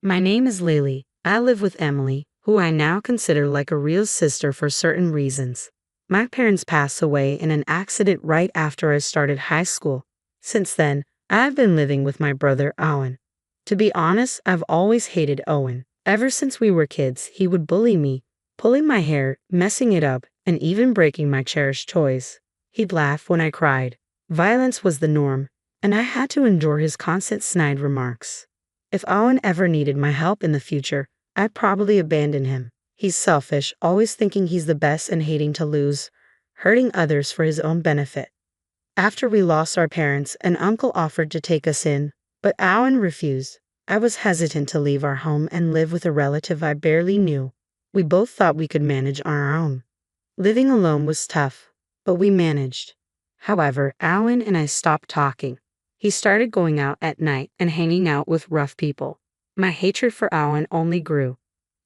My name is Lily. I live with Emily, who I now consider like a real sister for certain reasons. My parents passed away in an accident right after I started high school. Since then, I've been living with my brother Owen. To be honest, I've always hated Owen. Ever since we were kids, he would bully me, pulling my hair, messing it up, and even breaking my cherished toys. He'd laugh when I cried. Violence was the norm, and I had to endure his constant snide remarks. If Owen ever needed my help in the future, I'd probably abandon him. He's selfish, always thinking he's the best and hating to lose, hurting others for his own benefit. After we lost our parents, an uncle offered to take us in, but Owen refused. I was hesitant to leave our home and live with a relative I barely knew. We both thought we could manage on our own. Living alone was tough, but we managed. However, Owen and I stopped talking. He started going out at night and hanging out with rough people. My hatred for Owen only grew.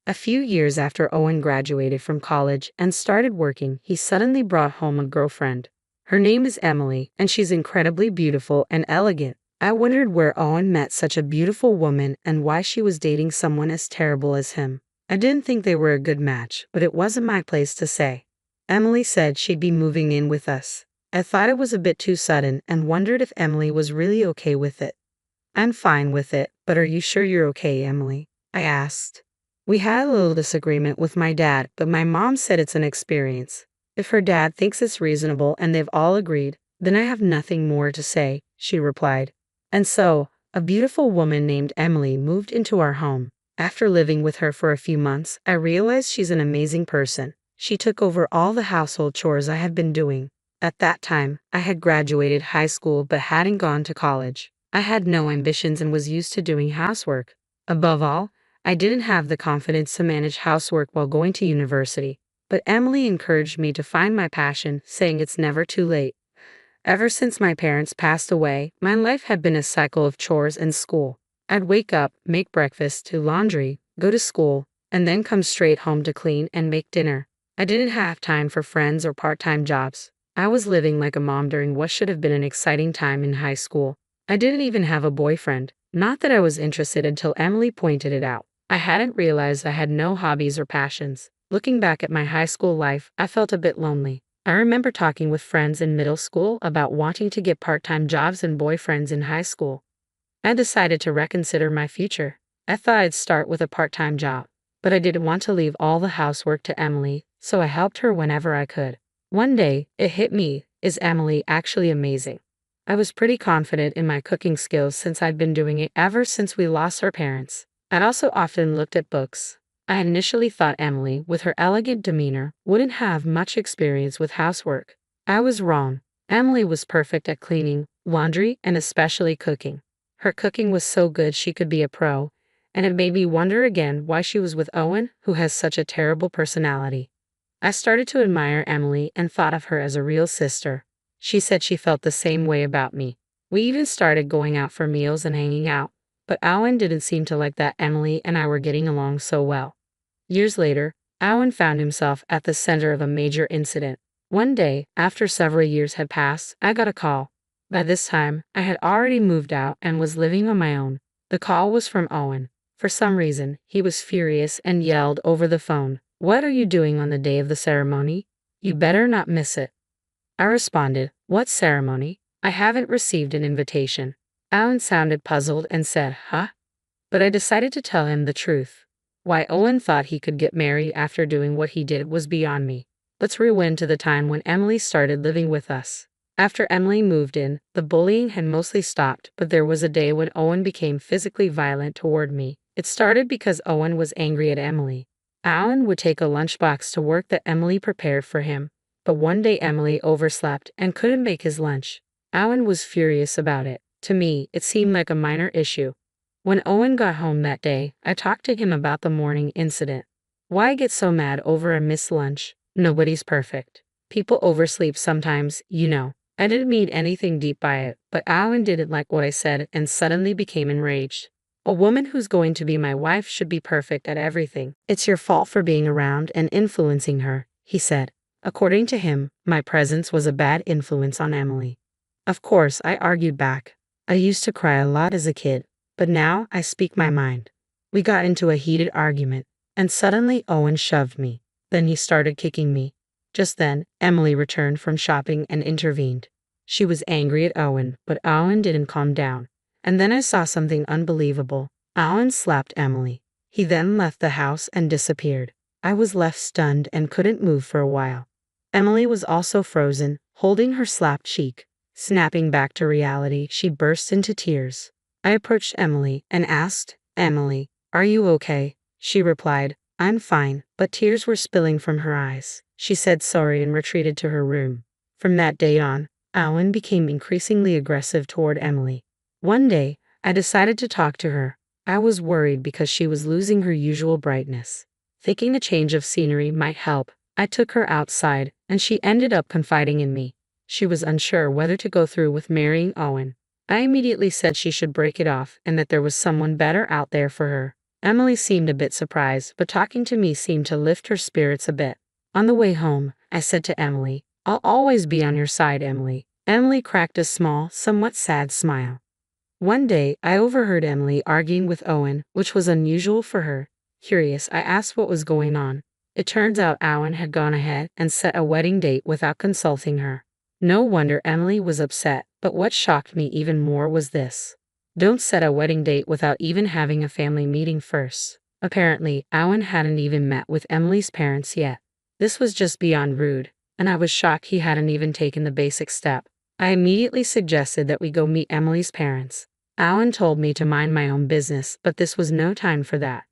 A few years after Owen graduated from college and started working, he suddenly brought home a girlfriend. Her name is Emily, and she's incredibly beautiful and elegant. I wondered where Owen met such a beautiful woman and why she was dating someone as terrible as him. I didn't think they were a good match, but it wasn't my place to say. Emily said she'd be moving in with us. I thought it was a bit too sudden and wondered if Emily was really okay with it. I'm fine with it, but are you sure you're okay, Emily? I asked. We had a little disagreement with my dad, but my mom said it's an experience. If her dad thinks it's reasonable and they've all agreed, then I have nothing more to say, she replied. And so, a beautiful woman named Emily moved into our home. After living with her for a few months, I realized she's an amazing person. She took over all the household chores I had been doing. At that time, I had graduated high school but hadn't gone to college. I had no ambitions and was used to doing housework. Above all, I didn't have the confidence to manage housework while going to university. But Emily encouraged me to find my passion, saying it's never too late. Ever since my parents passed away, my life had been a cycle of chores and school. I'd wake up, make breakfast, do laundry, go to school, and then come straight home to clean and make dinner. I didn't have time for friends or part-time jobs. I was living like a mom during what should have been an exciting time in high school. I didn't even have a boyfriend. Not that I was interested until Emily pointed it out. I hadn't realized I had no hobbies or passions. Looking back at my high school life, I felt a bit lonely. I remember talking with friends in middle school about wanting to get part-time jobs and boyfriends in high school. I decided to reconsider my future. I thought I'd start with a part-time job, but I didn't want to leave all the housework to Emily, so I helped her whenever I could. One day, it hit me, is Emily actually amazing? I was pretty confident in my cooking skills since I'd been doing it ever since we lost our parents. I'd also often looked at books. I had initially thought Emily, with her elegant demeanor, wouldn't have much experience with housework. I was wrong. Emily was perfect at cleaning, laundry, and especially cooking. Her cooking was so good she could be a pro, and it made me wonder again why she was with Owen, who has such a terrible personality. I started to admire Emily and thought of her as a real sister. She said she felt the same way about me. We even started going out for meals and hanging out, but Owen didn't seem to like that Emily and I were getting along so well. Years later, Owen found himself at the center of a major incident. One day, after several years had passed, I got a call. By this time, I had already moved out and was living on my own. The call was from Owen. For some reason, he was furious and yelled over the phone, "What are you doing on the day of the ceremony? You better not miss it." I responded, "What ceremony? I haven't received an invitation." Owen sounded puzzled and said, "Huh?" But I decided to tell him the truth. Why Owen thought he could get married after doing what he did was beyond me. Let's rewind to the time when Emily started living with us. After Emily moved in, the bullying had mostly stopped, but there was a day when Owen became physically violent toward me. It started because Owen was angry at Emily. Owen would take a lunchbox to work that Emily prepared for him, but one day Emily overslept and couldn't make his lunch. Owen was furious about it. To me, it seemed like a minor issue. When Owen got home that day, I talked to him about the morning incident. Why get so mad over a missed lunch? Nobody's perfect. People oversleep sometimes, you know. I didn't mean anything deep by it, but Owen didn't like what I said and suddenly became enraged. A woman who's going to be my wife should be perfect at everything. It's your fault for being around and influencing her, he said. According to him, my presence was a bad influence on Emily. Of course, I argued back. I used to cry a lot as a kid, but now I speak my mind. We got into a heated argument, and suddenly Owen shoved me. Then he started kicking me. Just then, Emily returned from shopping and intervened. She was angry at Owen, but Owen didn't calm down. And then I saw something unbelievable. Owen slapped Emily. He then left the house and disappeared. I was left stunned and couldn't move for a while. Emily was also frozen, holding her slapped cheek. Snapping back to reality, she burst into tears. I approached Emily and asked, "Emily, are you okay?" She replied, "I'm fine," but tears were spilling from her eyes. She said sorry and retreated to her room. From that day on, Owen became increasingly aggressive toward Emily. One day, I decided to talk to her. I was worried because she was losing her usual brightness. Thinking a change of scenery might help, I took her outside, and she ended up confiding in me. She was unsure whether to go through with marrying Owen. I immediately said she should break it off and that there was someone better out there for her. Emily seemed a bit surprised, but talking to me seemed to lift her spirits a bit. On the way home, I said to Emily, "I'll always be on your side, Emily." Emily cracked a small, somewhat sad smile. One day, I overheard Emily arguing with Owen, which was unusual for her. Curious, I asked what was going on. It turns out Owen had gone ahead and set a wedding date without consulting her. No wonder Emily was upset, but what shocked me even more was this. Don't set a wedding date without even having a family meeting first. Apparently, Owen hadn't even met with Emily's parents yet. This was just beyond rude, and I was shocked he hadn't even taken the basic step. I immediately suggested that we go meet Emily's parents. Owen told me to mind my own business, but this was no time for that.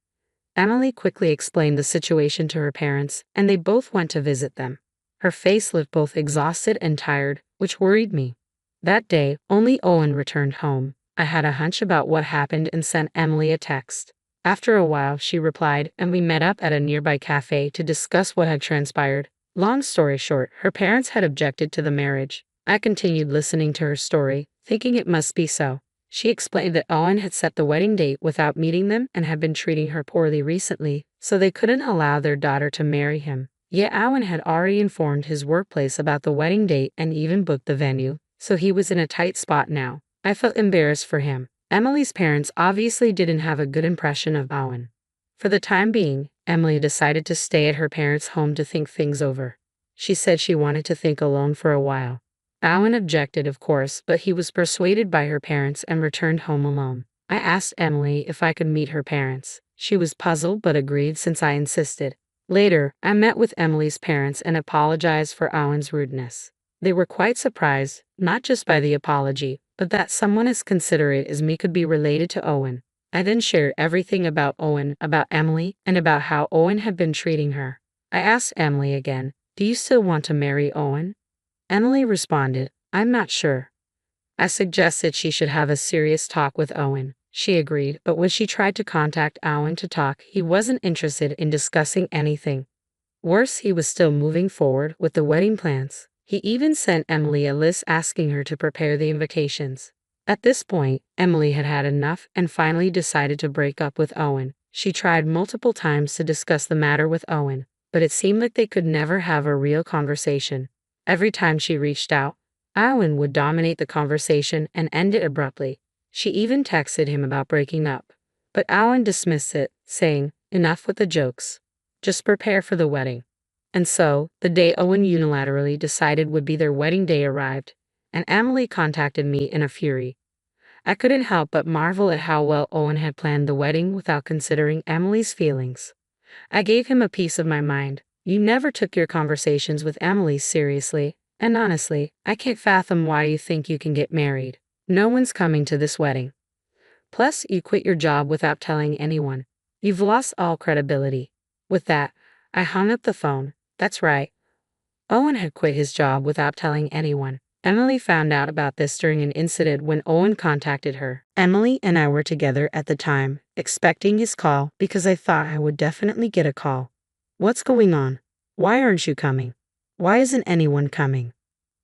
Emily quickly explained the situation to her parents, and they both went to visit them. Her face looked both exhausted and tired, which worried me. That day, only Owen returned home. I had a hunch about what happened and sent Emily a text. After a while, she replied, and we met up at a nearby cafe to discuss what had transpired. Long story short, her parents had objected to the marriage. I continued listening to her story, thinking it must be so. She explained that Owen had set the wedding date without meeting them and had been treating her poorly recently, so they couldn't allow their daughter to marry him. Yet Owen had already informed his workplace about the wedding date and even booked the venue, so he was in a tight spot now. I felt embarrassed for him. Emily's parents obviously didn't have a good impression of Owen. For the time being, Emily decided to stay at her parents' home to think things over. She said she wanted to think alone for a while. Owen objected, of course, but he was persuaded by her parents and returned home alone. I asked Emily if I could meet her parents. She was puzzled but agreed since I insisted. Later, I met with Emily's parents and apologized for Owen's rudeness. They were quite surprised, not just by the apology, but that someone as considerate as me could be related to Owen. I then shared everything about Owen, about Emily, and about how Owen had been treating her. I asked Emily again, "Do you still want to marry Owen?" Emily responded, "I'm not sure." I suggested she should have a serious talk with Owen. She agreed, but when she tried to contact Owen to talk, he wasn't interested in discussing anything. Worse, he was still moving forward with the wedding plans. He even sent Emily a list asking her to prepare the invitations. At this point, Emily had had enough and finally decided to break up with Owen. She tried multiple times to discuss the matter with Owen, but it seemed like they could never have a real conversation. Every time she reached out, Owen would dominate the conversation and end it abruptly. She even texted him about breaking up. But Owen dismissed it, saying, "Enough with the jokes. Just prepare for the wedding." And so, the day Owen unilaterally decided would be their wedding day arrived, and Emily contacted me in a fury. I couldn't help but marvel at how well Owen had planned the wedding without considering Emily's feelings. I gave him a piece of my mind. "You never took your conversations with Emily seriously, and honestly, I can't fathom why you think you can get married. No one's coming to this wedding. Plus, you quit your job without telling anyone. You've lost all credibility." With that, I hung up the phone. That's right. Owen had quit his job without telling anyone. Emily found out about this during an incident when Owen contacted her. Emily and I were together at the time, expecting his call because I thought I would definitely get a call. "What's going on? Why aren't you coming? Why isn't anyone coming?"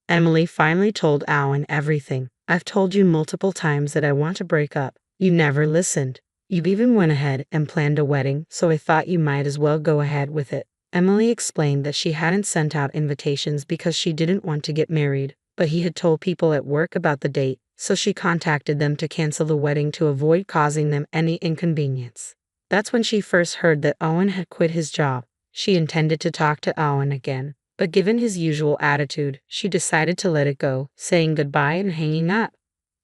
Emily finally told Owen everything. "I've told you multiple times that I want to break up. You never listened. You even went ahead and planned a wedding, so I thought you might as well go ahead with it." Emily explained that she hadn't sent out invitations because she didn't want to get married, but he had told people at work about the date, so she contacted them to cancel the wedding to avoid causing them any inconvenience. That's when she first heard that Owen had quit his job. She intended to talk to Owen again, but given his usual attitude, she decided to let it go, saying goodbye and hanging up.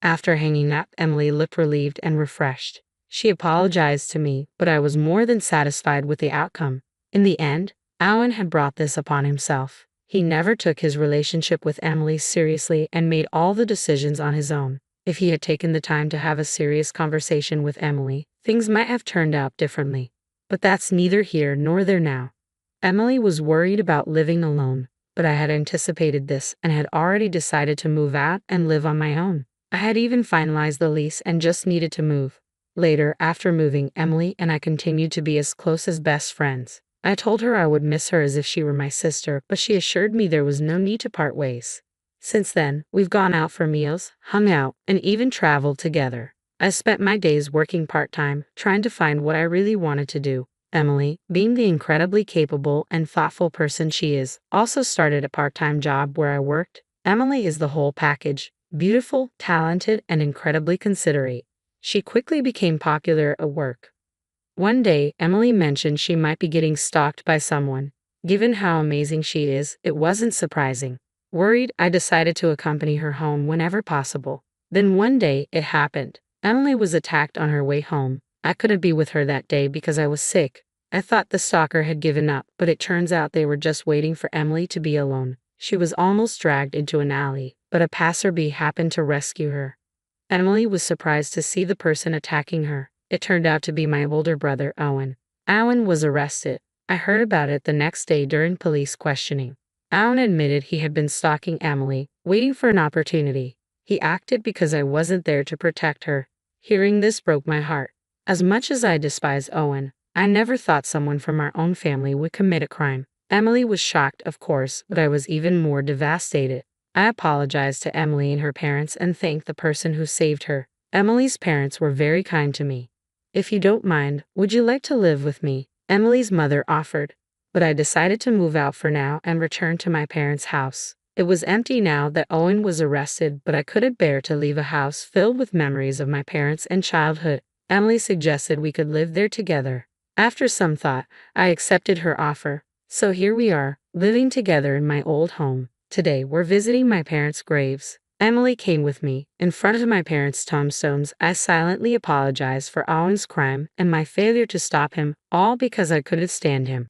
After hanging up, Emily looked relieved and refreshed. She apologized to me, but I was more than satisfied with the outcome. In the end, Owen had brought this upon himself. He never took his relationship with Emily seriously and made all the decisions on his own. If he had taken the time to have a serious conversation with Emily, things might have turned out differently. But that's neither here nor there now. Emily was worried about living alone, but I had anticipated this and had already decided to move out and live on my own. I had even finalized the lease and just needed to move. Later, after moving, Emily and I continued to be as close as best friends. I told her I would miss her as if she were my sister, but she assured me there was no need to part ways. Since then, we've gone out for meals, hung out, and even traveled together. I spent my days working part-time, trying to find what I really wanted to do. Emily, being the incredibly capable and thoughtful person she is, also started a part-time job where I worked. Emily is the whole package, beautiful, talented, and incredibly considerate. She quickly became popular at work. One day, Emily mentioned she might be getting stalked by someone. Given how amazing she is, it wasn't surprising. Worried, I decided to accompany her home whenever possible. Then one day, it happened. Emily was attacked on her way home. I couldn't be with her that day because I was sick. I thought the stalker had given up, but it turns out they were just waiting for Emily to be alone. She was almost dragged into an alley, but a passerby happened to rescue her. Emily was surprised to see the person attacking her. It turned out to be my older brother, Owen. Owen was arrested. I heard about it the next day during police questioning. Owen admitted he had been stalking Emily, waiting for an opportunity. He acted because I wasn't there to protect her. Hearing this broke my heart. As much as I despise Owen, I never thought someone from our own family would commit a crime. Emily was shocked, of course, but I was even more devastated. I apologized to Emily and her parents and thanked the person who saved her. Emily's parents were very kind to me. "If you don't mind, would you like to live with me?" Emily's mother offered. But I decided to move out for now and return to my parents' house. It was empty now that Owen was arrested, but I couldn't bear to leave a house filled with memories of my parents and childhood. Emily suggested we could live there together. After some thought, I accepted her offer. So here we are, living together in my old home. Today, we're visiting my parents' graves. Emily came with me. In front of my parents' tombstones, I silently apologized for Owen's crime and my failure to stop him, all because I couldn't stand him.